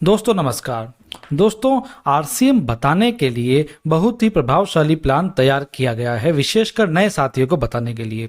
दोस्तों नमस्कार। दोस्तों आरसीएम बताने के लिए बहुत ही प्रभावशाली प्लान तैयार किया गया है, विशेषकर नए साथियों को बताने के लिए।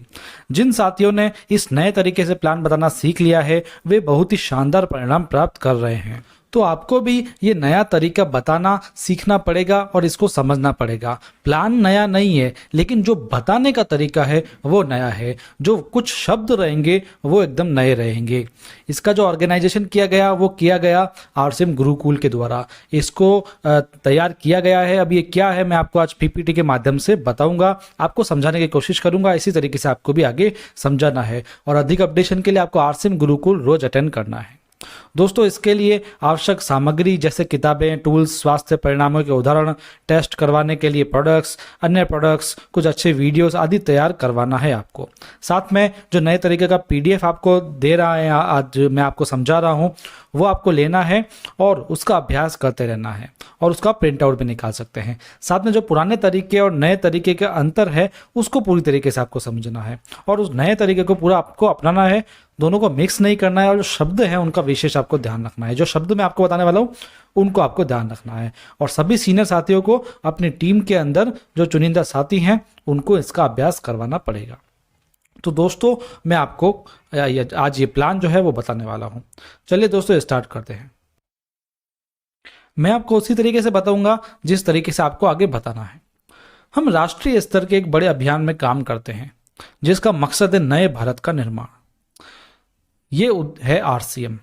जिन साथियों ने इस नए तरीके से प्लान बताना सीख लिया है वे बहुत ही शानदार परिणाम प्राप्त कर रहे हैं। तो आपको भी ये नया तरीका बताना सीखना पड़ेगा और इसको समझना पड़ेगा। प्लान नया नहीं है, लेकिन जो बताने का तरीका है वो नया है। जो कुछ शब्द रहेंगे वो एकदम नए रहेंगे। इसका जो ऑर्गेनाइजेशन किया गया वो किया गया आरसीएम गुरुकुल के द्वारा। इसको तैयार किया गया है। अब ये क्या है मैं आपको आज पीपीटी के माध्यम से बताऊंगा, आपको समझाने की कोशिश करूंगा। इसी तरीके से आपको भी आगे समझाना है और अधिक अपडेशन के लिए आपको आरसीएम गुरुकुल रोज अटेंड करना है। दोस्तों इसके लिए आवश्यक सामग्री जैसे किताबें, टूल्स, स्वास्थ्य परिणामों के उदाहरण, टेस्ट करवाने के लिए प्रोडक्ट्स, अन्य प्रोडक्ट्स, कुछ अच्छे वीडियोस आदि तैयार करवाना है आपको। साथ में जो नए तरीके का पीडीएफ आपको दे रहा है, आज मैं आपको समझा रहा हूँ, वो आपको लेना है और उसका अभ्यास करते रहना है और उसका प्रिंट आउट भी निकाल सकते हैं। साथ में जो पुराने तरीके और नए तरीके का अंतर है उसको पूरी तरीके से आपको समझना है और उस नए तरीके को पूरा आपको अपनाना है। दोनों को मिक्स नहीं करना है और जो शब्द हैं उनका विशेष आपको ध्यान रखना है। जो शब्द मैं आपको बताने वाला हूँ उनको आपको ध्यान रखना है और सभी सीनियर साथियों को अपनी टीम के अंदर जो चुनिंदा साथी हैं उनको इसका अभ्यास करवाना पड़ेगा। तो दोस्तों मैं आपको आज ये प्लान जो है वो बताने वाला हूँ। चलिए दोस्तों स्टार्ट करते हैं। मैं आपको उसी तरीके से बताऊंगा जिस तरीके से आपको आगे बताना है। हम राष्ट्रीय स्तर के एक बड़े अभियान में काम करते हैं जिसका मकसद है नए भारत का निर्माण। ये है आरसीएम,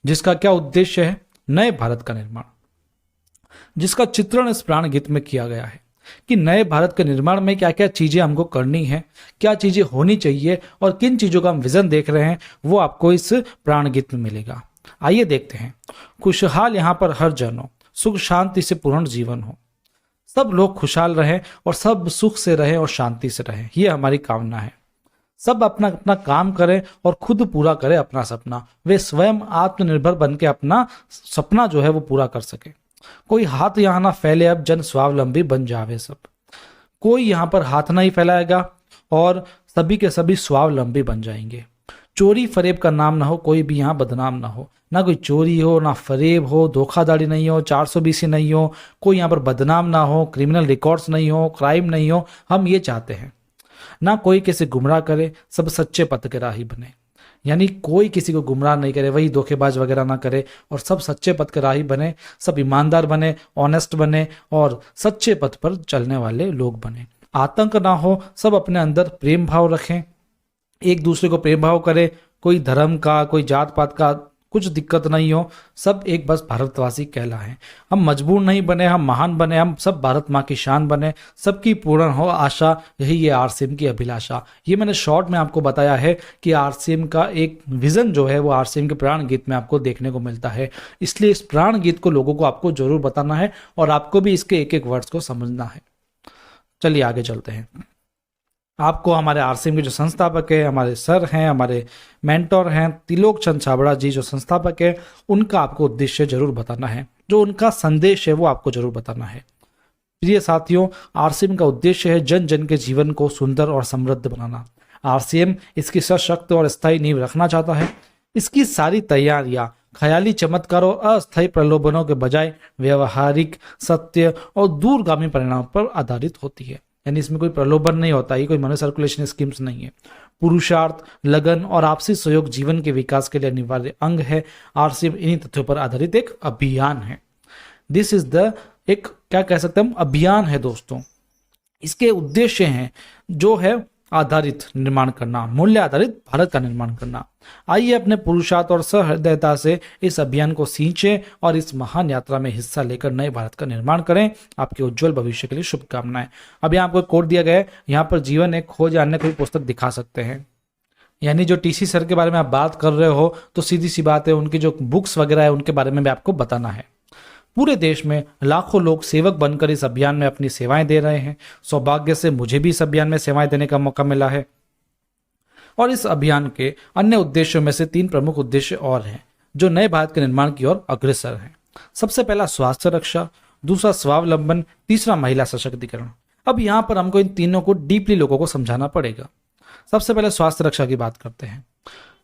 जिसका क्या उद्देश्य है? नए भारत का निर्माण, जिसका चित्रण इस प्राण गीत में किया गया है कि नए भारत के निर्माण में क्या क्या चीजें हमको करनी है, क्या चीजें होनी चाहिए और किन चीजों का हम विजन देख रहे हैं वो आपको इस प्राण गीत में मिलेगा। आइए देखते हैं। खुशहाल यहाँ पर हर जन हो, सुख शांति से पूर्ण जीवन हो, सब लोग खुशहाल रहें और सब सुख से रहें और शांति से रहें, ये हमारी कामना है। सब अपना अपना काम करें और खुद पूरा करें अपना सपना। वे स्वयं आत्मनिर्भर बन के अपना सपना जो है वो पूरा कर सके। कोई हाथ यहाँ ना फैले, अब जन स्वावलंबी बन जावे सब। कोई यहाँ पर हाथ नहीं फैलाएगा और सभी के सभी स्वावलंबी बन जाएंगे। चोरी फरेब का नाम ना हो, कोई भी यहाँ बदनाम ना हो। ना कोई चोरी हो, ना फरेब हो, धोखाधड़ी नहीं हो, 420 नहीं हो, कोई यहाँ पर बदनाम ना हो, क्रिमिनल रिकॉर्ड्स नहीं हो, क्राइम नहीं हो। हम ये चाहते हैं। ना कोई किसी गुमराह करे, सब सच्चे पथ के राही बने। यानी कोई किसी को गुमराह नहीं करे, वही धोखेबाज वगैरह ना करे और सब सच्चे पथ के राही बने, सब ईमानदार बने, ऑनेस्ट बने और सच्चे पथ पर चलने वाले लोग बने। आतंक ना हो, सब अपने अंदर प्रेम भाव रखें, एक दूसरे को प्रेम भाव करे। कोई धर्म का, कोई जात पात का कुछ दिक्कत नहीं हो, सब एक बस भारतवासी कहलाएं। हम मजबूर नहीं बने, हम महान बने, हम सब भारत माँ की शान बने, सबकी पूर्ण हो आशा, यही ये आरसीएम की अभिलाषा। ये मैंने शॉर्ट में आपको बताया है कि आरसीएम का एक विजन जो है वो आरसीएम के प्राण गीत में आपको देखने को मिलता है। इसलिए इस प्राण गीत को लोगों को आपको जरूर बताना है और आपको भी इसके एक एक वर्ड्स को समझना है। चलिए आगे चलते हैं। आपको हमारे आरसीएम के जो संस्थापक है, हमारे सर हैं, हमारे मेंटोर हैं, त्रिलोक चंद छाबड़ा जी जो संस्थापक है, उनका आपको उद्देश्य जरूर बताना है। जो उनका संदेश है वो आपको जरूर बताना है। प्रिय साथियों, आरसीएम का उद्देश्य है जन जन के जीवन को सुंदर और समृद्ध बनाना। आरसीएम इसकी सशक्त और स्थायी नींव रखना चाहता है। इसकी सारी तैयारियां ख्याली चमत्कारों और अस्थायी प्रलोभनों के बजाय व्यवहारिक, सत्य और दूरगामी परिणाम पर आधारित होती है। यानी इसमें कोई प्रलोभन नहीं होता, ये कोई मनी सर्कुलेशन स्कीम्स नहीं है। पुरुषार्थ, लगन और आपसी सहयोग जीवन के विकास के लिए अनिवार्य अंग है। आरसीएम इन्हीं तथ्यों पर आधारित एक अभियान है। दिस इज द एक क्या कह सकते हैं हम, अभियान है दोस्तों। इसके उद्देश्य हैं जो है आधारित निर्माण करना, मूल्य आधारित भारत का निर्माण करना। आइए अपने पुरुषार्थ और सहृदयता से इस अभियान को सींचें और इस महान यात्रा में हिस्सा लेकर नए भारत का निर्माण करें। आपके उज्जवल भविष्य के लिए शुभकामनाएं। अब यहाँ आपको कोड दिया गया है, यहाँ पर जीवन एक खोज अन्य कोई पुस्तक दिखा सकते हैं। यानी जो टीसी सर के बारे में आप बात कर रहे हो तो सीधी सी बात है, उनकी जो बुक्स वगैरह है उनके बारे में भी आपको बताना है। पूरे देश में लाखों लोग सेवक बनकर इस अभियान में अपनी सेवाएं दे रहे हैं। सौभाग्य से मुझे भी इस अभियान में सेवाएं देने का मौका मिला है। और इस अभियान के अन्य उद्देश्यों में से 3 प्रमुख उद्देश्य और हैं जो नए भारत के निर्माण की ओर अग्रसर हैं। सबसे पहला स्वास्थ्य रक्षा, दूसरा स्वावलंबन, तीसरा महिला सशक्तिकरण। अब यहाँ पर हमको इन तीनों को डीपली लोगों को समझाना पड़ेगा। सबसे पहले स्वास्थ्य रक्षा की बात करते हैं।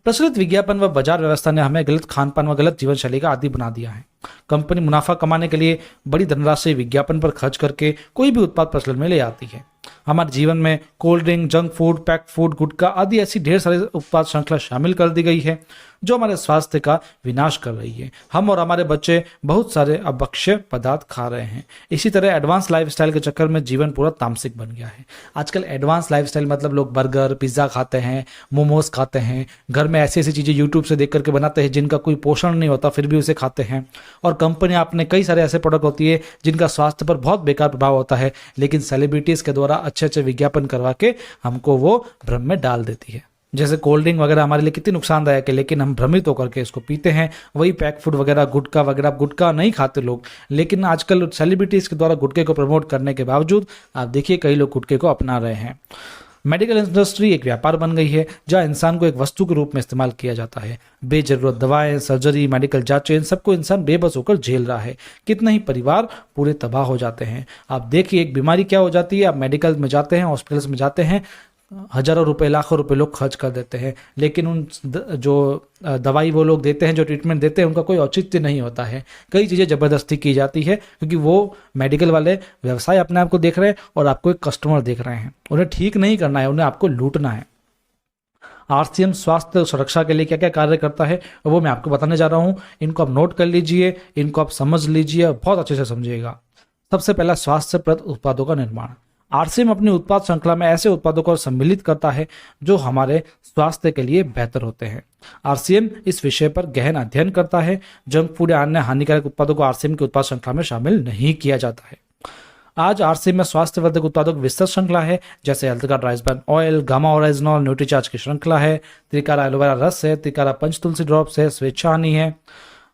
प्रचलित विज्ञापन व बाजार व्यवस्था ने हमें गलत खान पान व गलत जीवन शैली का आदी बना दिया है। कंपनी मुनाफा कमाने के लिए बड़ी धनराशि विज्ञापन पर खर्च करके कोई भी उत्पाद प्रचलन में ले आती है। हमारे जीवन में cold drink, junk food, packed food, gutkha आदि ऐसी ढेर सारी उत्पाद श्रृंखला शामिल कर दी गई है जो हमारे स्वास्थ्य का विनाश कर रही है। हम और हमारे बच्चे बहुत सारे अभक्ष्य पदार्थ खा रहे हैं। इसी तरह एडवांस लाइफस्टाइल के चक्कर में जीवन पूरा तामसिक बन गया है। आजकल एडवांस लाइफस्टाइल मतलब लोग बर्गर, पिज्ज़ा खाते हैं, मोमोज खाते हैं, घर में ऐसी ऐसी चीज़ें यूट्यूब से देख करके बनाते हैं जिनका कोई पोषण नहीं होता, फिर भी उसे खाते हैं। और कंपनियां अपने कई सारे ऐसे प्रोडक्ट होती है जिनका स्वास्थ्य पर बहुत बेकार प्रभाव होता है, लेकिन सेलिब्रिटीज़ के द्वारा अच्छे अच्छे विज्ञापन करवा के हमको वो भ्रम में डाल देती है। जैसे कोल्ड ड्रिंक वगैरह हमारे लिए कितनी नुकसानदायक है, लेकिन हम भ्रमित होकर के इसको पीते हैं। वही पैक फूड वगैरह, गुटखा वगैरह, गुटखा नहीं खाते लोग, लेकिन आजकल सेलिब्रिटीज़ के द्वारा गुटखे को प्रमोट करने के बावजूद आप देखिए कई लोग गुटखे को अपना रहे हैं। मेडिकल इंडस्ट्री एक व्यापार बन गई है जहाँ इंसान को एक वस्तु के रूप में इस्तेमाल किया जाता है। बेजरूरत दवाएं, सर्जरी, मेडिकल जांचें, इन सबको इंसान बेबस होकर झेल रहा है। कितने ही परिवार पूरे तबाह हो जाते हैं। आप देखिए एक बीमारी क्या हो जाती है, आप मेडिकल में जाते हैं, हॉस्पिटल्स में जाते हैं, हजारों रुपए, लाखों रुपए लोग खर्च कर देते हैं, लेकिन उन जो दवाई वो लोग देते हैं, जो ट्रीटमेंट देते हैं, उनका कोई औचित्य नहीं होता है। कई चीज़ें ज़बरदस्ती की जाती है क्योंकि वो मेडिकल वाले व्यवसाय अपने आप को देख रहे हैं और आपको एक कस्टमर देख रहे हैं। उन्हें ठीक नहीं करना है, उन्हें आपको लूटना है। आरसीएम स्वास्थ्य सुरक्षा के लिए क्या क्या कार्य करता है वो मैं आपको बताने जा रहा हूँ। इनको आप नोट कर लीजिए, इनको आप समझ लीजिए और बहुत अच्छे से समझिएगा। सबसे पहला, स्वास्थ्यप्रद उत्पादों का निर्माण। आरसीएम अपनी उत्पाद श्रृंखला में ऐसे उत्पादों को सम्मिलित करता है जो हमारे स्वास्थ्य के लिए बेहतर होते हैं। आरसीएम इस विषय पर गहन अध्ययन करता है। जंक फूड या अन्य हानिकारक उत्पादों को आरसीएम की उत्पाद श्रृंखला में शामिल नहीं किया जाता है। आज आरसीएम में स्वास्थ्यवर्धक उत्पादों की विस्तृत श्रृंखला है, जैसे Healthgard rice bran oil, gamma original, Nutricharge की श्रृंखला है, त्रिकारा एलोवेरा रस है, त्रिकारा पंच तुलसी ड्रॉप्स है, स्वेच्छा हनी है,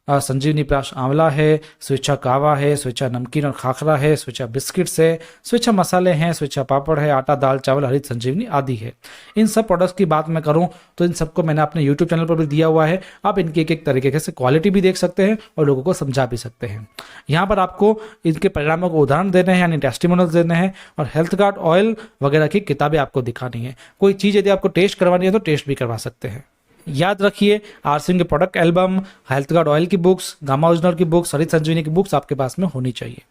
संजीवनी प्राश आंवला है, स्वेच्छा कावा है, स्वेच्छा नमकीन और खाखरा है, स्वेच्छा बिस्किट्स है, स्वेच्छा मसाले हैं, स्वेच्छा पापड़ है, आटा, दाल, चावल, हरित संजीवनी आदि है। इन सब प्रोडक्ट्स की बात मैं करूं तो इन सबको मैंने अपने यूट्यूब चैनल पर भी दिया हुआ है। आप इनकी एक एक तरीके से क्वालिटी भी देख सकते हैं और लोगों को समझा भी सकते हैं। यहाँ पर आपको इनके परिणामों को उदाहरण देने हैं, यानी टेस्टिमोनियल्स देने हैं, और हेल्थगार्ड ऑयल वगैरह की किताबें आपको दिखानी है। कोई चीज़ यदि आपको टेस्ट करवानी है तो टेस्ट भी करवा सकते हैं। याद रखिए, आरसीएम के प्रोडक्ट एल्बम, हेल्थगार्ड ऑयल की बुक्स, गामा ओरिजिनल की बुक्स, हरित संजीवनी की बुक्स आपके पास में होनी चाहिए।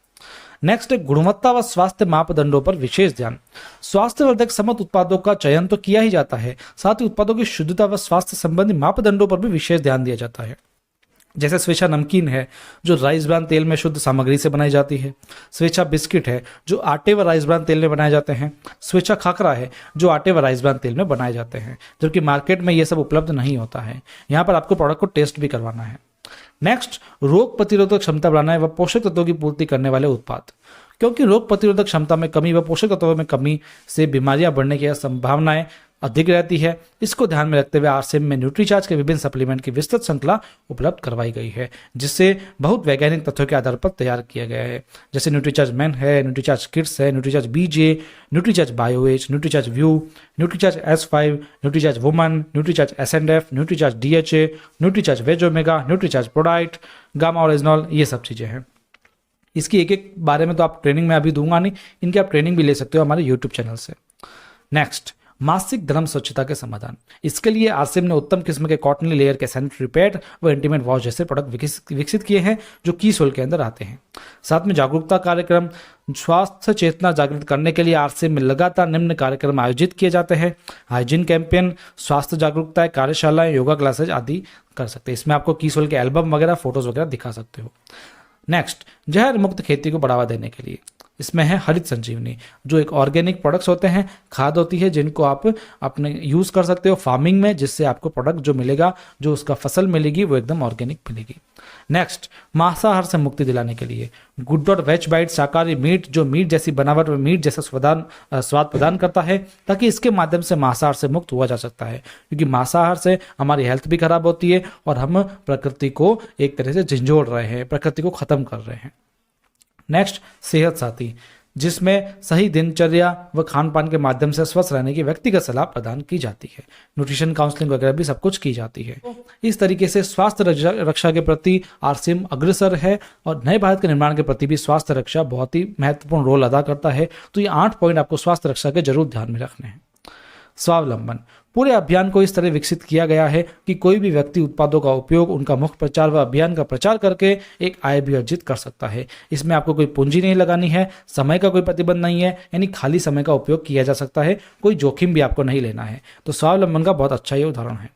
नेक्स्ट, गुणवत्ता व स्वास्थ्य मापदंडों पर विशेष ध्यान। स्वास्थ्यवर्धक समस्त उत्पादों का चयन तो किया ही जाता है, साथ ही उत्पादों की शुद्धता व स्वास्थ्य संबंधी मापदंडों पर भी विशेष ध्यान दिया जाता है। जैसे स्वेच्छा नमकीन है जो राइस ब्रान तेल में शुद्ध सामग्री से बनाई जाती है। स्वेच्छा बिस्किट है जो आटे व राइस ब्रान तेल में बनाए जाते हैं। स्वेच्छा खाखरा है जो आटे व राइस ब्रान तेल में बनाए जाते हैं, जबकि मार्केट में ये सब उपलब्ध नहीं होता है। यहाँ पर आपको प्रोडक्ट को टेस्ट भी करवाना है। नेक्स्ट, रोग प्रतिरोधक क्षमता बढ़ाने व पोषक तत्वों की पूर्ति करने वाले उत्पाद। क्योंकि रोग प्रतिरोधक क्षमता में कमी व पोषक तत्वों में कमी से बीमारियां बढ़ने की संभावनाएं अधिक रहती है, इसको ध्यान में रखते हुए आरसीएम में न्यूट्रीचार्ज के विभिन्न सप्लीमेंट की विस्तृत श्रृंखला उपलब्ध करवाई गई है, जिससे बहुत वैज्ञानिक तथ्यों के आधार पर तैयार किया गया है। जैसे न्यूट्रीचार्ज मैन है, न्यूट्रीचार्ज किड्स है, न्यूट्रीचार्ज बीजे, न्यूट्रीचार्ज बायोएच, Nutricharge view, Nutricharge S5, Nutricharge woman, Nutricharge SNF, Nutricharge DHA, Nutricharge veg omega, Nutricharge प्रोडाइट, गामा ओरिजिनल, ये सब चीज़ें हैं। इसकी एक एक बारे में तो आप ट्रेनिंग में अभी दूंगा नहीं, इनकी आप ट्रेनिंग भी ले सकते हो हमारे यूट्यूब चैनल से। नेक्स्ट, मासिक धर्म स्वच्छता के समाधान। इसके लिए आरसीएम ने उत्तम किस्म के कॉटनली लेयर के सैनिटरी पैड व इंटीमेट वॉश जैसे प्रोडक्ट विकसित किए हैं जो की सोल के अंदर आते हैं। साथ में जागरूकता कार्यक्रम, स्वास्थ्य चेतना जागृत करने के लिए आरसीएम में लगातार निम्न कार्यक्रम आयोजित किए जाते हैं। हाइजीन कैंपेन, स्वास्थ्य जागरूकता कार्यशालाएं, योगा क्लासेज आदि कर सकते हैं। इसमें आपको की सोल के एल्बम वगैरह, फोटोज वगैरह दिखा सकते हो। नेक्स्ट, जहर मुक्त खेती को बढ़ावा देने के लिए इसमें है हरित संजीवनी, जो एक ऑर्गेनिक प्रोडक्ट्स होते हैं, खाद होती है जिनको आप अपने यूज़ कर सकते हो फार्मिंग में, जिससे आपको प्रोडक्ट जो मिलेगा, जो उसका फसल मिलेगी वो एकदम ऑर्गेनिक मिलेगी। नेक्स्ट, मांसाहार से मुक्ति दिलाने के लिए गुड डॉट वेज बाइट शाकाहारी मीट, जो मीट जैसी बनावट में मीट जैसा स्वाद प्रदान करता है, ताकि इसके माध्यम से मांसाहार से मुक्त हुआ जा सकता है। क्योंकि मांसाहार से हमारी हेल्थ भी खराब होती है और हम प्रकृति को एक तरह से झंझोड़ रहे हैं, प्रकृति को खत्म कर रहे हैं। नेक्स्ट, सेहत साथी, जिसमें सही दिनचर्या व खान पान के माध्यम से स्वस्थ रहने की व्यक्तिगत सलाह प्रदान की जाती है। न्यूट्रिशन काउंसलिंग वगैरह भी सब कुछ की जाती है। इस तरीके से स्वास्थ्य रक्षा के प्रति आरसीएम अग्रसर है और नए भारत के निर्माण के प्रति भी स्वास्थ्य रक्षा बहुत ही महत्वपूर्ण रोल अदा करता है। तो ये 8 पॉइंट आपको स्वास्थ्य रक्षा के जरूर ध्यान में रखने हैं। स्वावलंबन, पूरे अभियान को इस तरह विकसित किया गया है कि कोई भी व्यक्ति उत्पादों का उपयोग, उनका मुख्य प्रचार व अभियान का प्रचार करके एक आय भी अर्जित कर सकता है। इसमें आपको कोई पूंजी नहीं लगानी है, समय का कोई प्रतिबंध नहीं है, यानी खाली समय का उपयोग किया जा सकता है, कोई जोखिम भी आपको नहीं लेना है। तो स्वावलंबन का बहुत अच्छा ये उदाहरण है।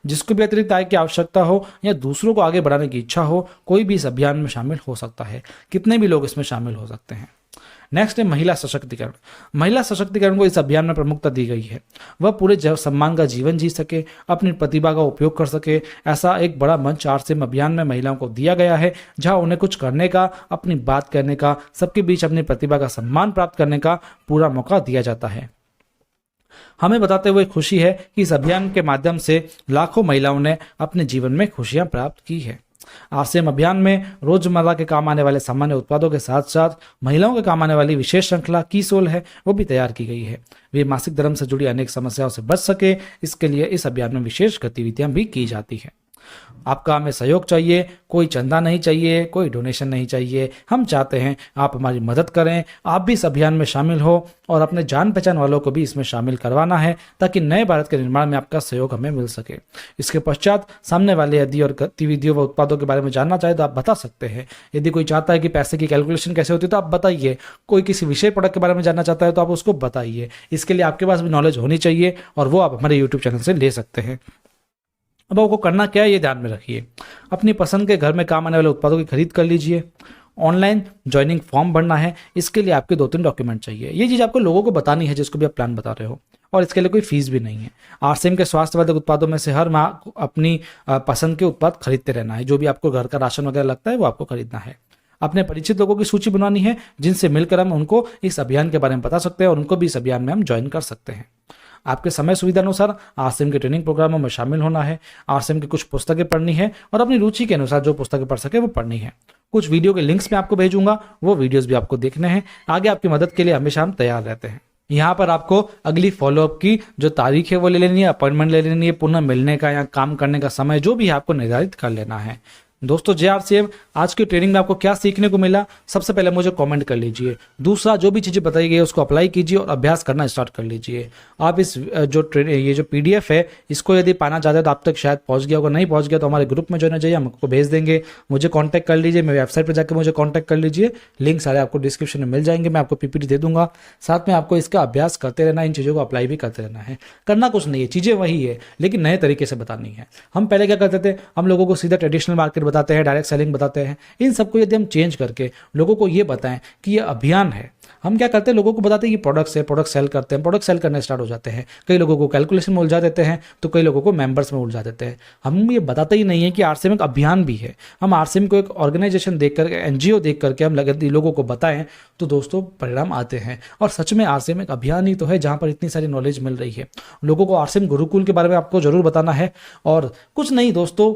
जिसको भी अतिरिक्त आय की आवश्यकता हो या दूसरों को आगे बढ़ाने की इच्छा हो, कोई भी इस अभियान में शामिल हो सकता है। कितने भी लोग इसमें शामिल हो सकते हैं। नेक्स्ट है महिला सशक्तिकरण। महिला सशक्तिकरण को इस अभियान में प्रमुखता दी गई है। वह पूरे सम्मान का जीवन जी सके, अपनी प्रतिभा का उपयोग कर सके, ऐसा एक बड़ा मंच आरसीएम अभियान में महिलाओं को दिया गया है, जहां उन्हें कुछ करने का, अपनी बात कहने का, सबके बीच अपनी प्रतिभा का सम्मान प्राप्त करने का पूरा मौका दिया जाता है। हमें बताते हुए खुशी है कि इस अभियान के माध्यम से लाखों महिलाओं ने अपने जीवन में खुशियां प्राप्त की है। आरसीएम अभियान में रोजमर्रा के काम आने वाले सामान्य उत्पादों के साथ साथ महिलाओं के काम आने वाली विशेष श्रृंखला की सोल है, वो भी तैयार की गई है। वे मासिक धर्म से जुड़ी अनेक समस्याओं से बच सके, इसके लिए इस अभियान में विशेष गतिविधियां भी की जाती है। आपका हमें सहयोग चाहिए, कोई चंदा नहीं चाहिए, कोई डोनेशन नहीं चाहिए। हम चाहते हैं आप हमारी मदद करें, आप भी इस अभियान में शामिल हो और अपने जान पहचान वालों को भी इसमें शामिल करवाना है, ताकि नए भारत के निर्माण में आपका सहयोग हमें मिल सके। इसके पश्चात सामने वाले यदि और गतिविधियों व उत्पादों के बारे में जानना चाहे तो आप बता सकते हैं। यदि कोई चाहता है कि पैसे की कैलकुलेशन कैसे होती है तो आप बताइए। कोई किसी विषय प्रोडक्ट के बारे में जानना चाहता है तो आप उसको बताइए। इसके लिए आपके पास भी नॉलेज होनी चाहिए और वो आप हमारे यूट्यूब चैनल से ले सकते हैं। अब आपको करना क्या है ये ध्यान में रखिए। अपनी पसंद के घर में काम आने वाले उत्पादों की खरीद कर लीजिए। ऑनलाइन ज्वाइनिंग फॉर्म भरना है, इसके लिए आपके 2-3 डॉक्यूमेंट चाहिए। ये चीज़ आपको लोगों को बतानी है जिसको भी आप प्लान बता रहे हो, और इसके लिए कोई फीस भी नहीं है। आरसीएम के स्वास्थ्यवर्धक उत्पादों में से हर माह अपनी पसंद के उत्पाद खरीदते रहना है। जो भी आपको घर का राशन वगैरह लगता है वो आपको खरीदना है। अपने परिचित लोगों की सूची बनवानी है जिनसे मिलकर हम उनको इस अभियान के बारे में बता सकते हैं और उनको भी इस अभियान में हम ज्वाइन कर सकते हैं। आपके समय सुविधा अनुसार आरसीएम के ट्रेनिंग प्रोग्रामों में शामिल होना है। आरसीएम की कुछ पुस्तकें पढ़नी है और अपनी रुचि के अनुसार जो पुस्तकें पढ़ सके वो पढ़नी है। कुछ वीडियो के लिंक्स मैं आपको भेजूंगा, वो वीडियोस भी आपको देखने हैं। आगे आपकी मदद के लिए हमेशा हम तैयार रहते हैं। यहाँ पर आपको अगली फॉलोअप की जो तारीख है वो ले लेनी है, अपॉइंटमेंट ले लेनी है, पुनः मिलने का या काम करने का समय जो भी है आपको निर्धारित कर लेना है। दोस्तों जय आरसीएम, आज की ट्रेनिंग में आपको क्या सीखने को मिला, सबसे पहले मुझे कमेंट कर लीजिए। दूसरा, जो भी चीज़ें बताई गई है उसको अप्लाई कीजिए और अभ्यास करना स्टार्ट कर लीजिए। आप इस ये जो पीडीएफ है इसको यदि पाना चाहते हैं तो आप तक शायद पहुंच गया होगा, नहीं पहुंच गया तो हमारे ग्रुप में ज्वाइन हो जाइए, हम आपको भेज देंगे। मुझे कॉन्टैक्ट कर लीजिए, मेरे वेबसाइट पर जाकर मुझे कॉन्टैक्ट कर लीजिए। लिंक सारे आपको डिस्क्रिप्शन में मिल जाएंगे, मैं आपको पीपीटी दे दूंगा। साथ में आपको इसका अभ्यास करते रहना, इन चीज़ों को अप्लाई भी करते रहना है। करना कुछ नहीं है, चीज़ें वही है लेकिन नए तरीके से बतानी है। हम पहले क्या करते थे, हम लोगों को सीधा ट्रेडिशनल मार्केट बताते हैं, डायरेक्ट सेलिंग बताते हैं। इन सबको यदि हम चेंज करके लोगों को ये बताएं कि ये अभियान है, हम क्या करते हैं लोगों को बताते हैं ये प्रोडक्ट्स है, प्रोडक्ट सेल करते हैं, प्रोडक्ट सेल करने स्टार्ट हो जाते हैं। कई लोगों को कैलकुलेशन में उलझा देते हैं तो कई लोगों को मेंबर्स में उलझा देते हैं। हम ये बताते ही नहीं है कि आरसीएम एक अभियान भी है। हम आरसीएम को एक ऑर्गेनाइजेशन देख करके, एनजीओ देख करके हम लोगों को बताएं तो दोस्तों परिणाम आते हैं। और सच में आरसीएम एक अभियान ही तो है जहां पर इतनी सारी नॉलेज मिल रही है। लोगों को आरसीएम गुरुकुल के बारे में आपको जरूर बताना है। और कुछ नहीं दोस्तों,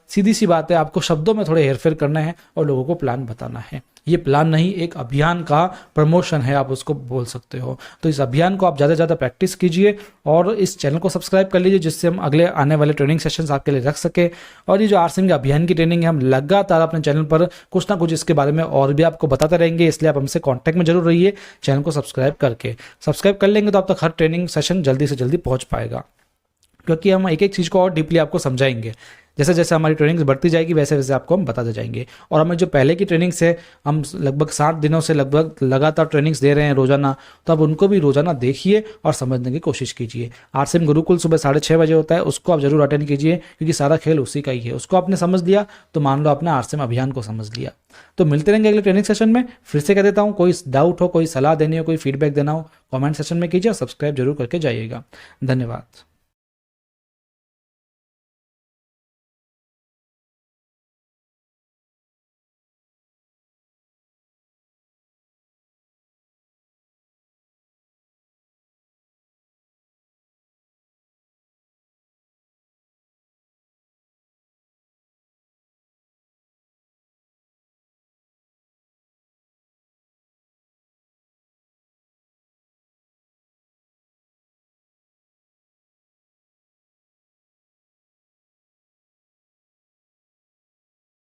सीधी सी बात है, आपको शब्दों में थोड़े हेरफेर करना है और लोगों को प्लान बताना है। ये प्लान नहीं, एक अभियान का प्रमोशन है, आप उसको बोल सकते हो। तो इस अभियान को आप ज़्यादा से ज़्यादा प्रैक्टिस कीजिए और इस चैनल को सब्सक्राइब कर लीजिए जिससे हम अगले आने वाले ट्रेनिंग सेशंस आपके लिए रख सके। और ये जो आरसीएम के अभियान की ट्रेनिंग है, हम लगातार अपने चैनल पर कुछ ना कुछ इसके बारे में और भी आपको बताते रहेंगे, इसलिए आप हमसे कॉन्टैक्ट में जरूर रहिए चैनल को सब्सक्राइब कर लेंगे तो आप तक हर ट्रेनिंग सेशन जल्दी से जल्दी पहुँच पाएगा, क्योंकि हम एक एक चीज़ को और डीपली आपको समझाएंगे। जैसे जैसे हमारी ट्रेनिंग्स बढ़ती जाएगी वैसे वैसे आपको हम बताते जाएंगे। और हमें जो पहले की ट्रेनिंग्स है, हम लगभग 60 दिनों से लगभग लगातार ट्रेनिंग्स दे रहे हैं रोजाना, तो अब उनको भी रोजाना देखिए और समझने की कोशिश कीजिए। आरसीएम गुरुकुल सुबह 6:30 बजे होता है, उसको आप जरूर अटेंड कीजिए क्योंकि सारा खेल उसी का ही है। उसको आपने समझ लिया तो मान लो आपने आरसीएम अभियान को समझ लिया। तो मिलते रहेंगे अगले ट्रेनिंग सेशन में। फिर से कह देता हूँ, कोई डाउट हो, कोई सलाह देनी हो, कोई फीडबैक देना हो, कमेंट सेशन में कीजिए और सब्सक्राइब जरूर करके जाइएगा। धन्यवाद।